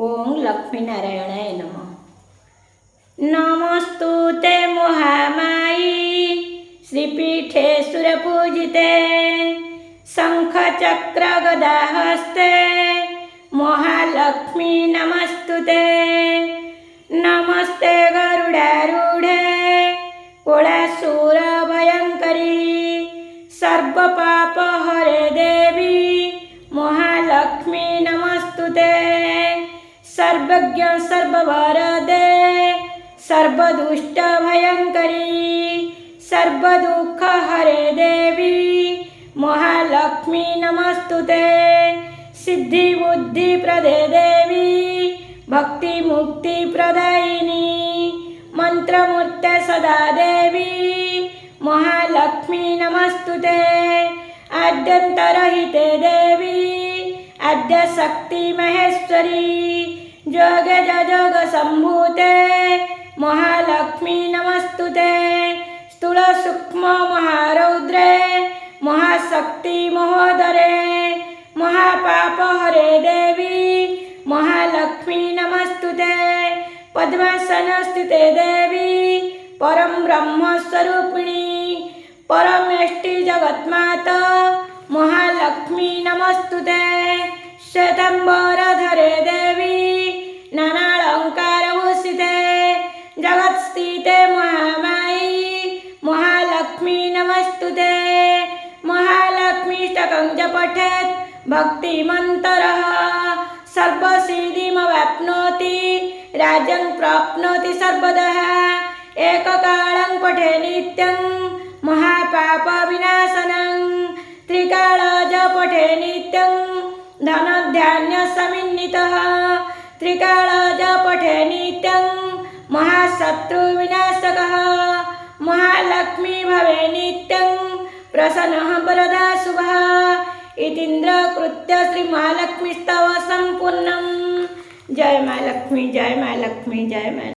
ओं लक्ष्मीनारायणाय नमः। नमस्तुते महामायी श्रीपीठे सुरपूजिते शङ्खचक्रगदाहस्ते महालक्ष्मी नमस्तुते। नमस्ते गरुडारूढे कोलासुरभयङ्करी सर्वपापहरे देवी महालक्ष्मी नमस्तुते। सर्वज्ञ सर्ववरदे सर्वदुष्टभयङ्करी सर्वदुःखहरे देवी महालक्ष्मी नमस्तुते। सिद्धिबुद्धिप्रदे देवी भक्तिमुक्तिप्रदायिनी मंत्रमूर्ते सदा देवी महालक्ष्मी नमस्तुते। आद्यन्तरहिते देवी आद्यशक्ति महेश्वरी जोग संभूते महालक्ष्मी नमस्तुते। स्थूल सूक्ष्म महारौद्रे महाशक्ति महोदरे महापापहरे देवी महालक्ष्मी नमस्तुते। पद्मासनस्थिते देवी परम ब्रह्म स्वरूपिणी परमेष्टि जगन्माता महालक्ष्मी नमस्तुते। श्वेतांबरधरे देवी नानालंकारभूषिते जगत्स्थिते महामायी महालक्ष्मी नमस्तुते। महालक्ष्मीष्टकं च पठेत् भक्तिमन्तरः सर्वसिद्धिमवाप्नोति राज्यं प्राप्नोति सर्वदा। एककालं पठे नित्यं महापापविनाशनं त्रिकालज पठे नित्यं धनधान्यसमन्वितः त्रिकालज पठे नित्यं महाशत्रुविनाशकः महालक्ष्मी भवे नित्यं प्रसन्नः वरदा शुभः। इतीन्द्रकृत्य श्रीमहालक्ष्मीस्तव सम्पूर्णम्। जय माँ लक्ष्मी जय माँ लक्ष्मी जय माँ।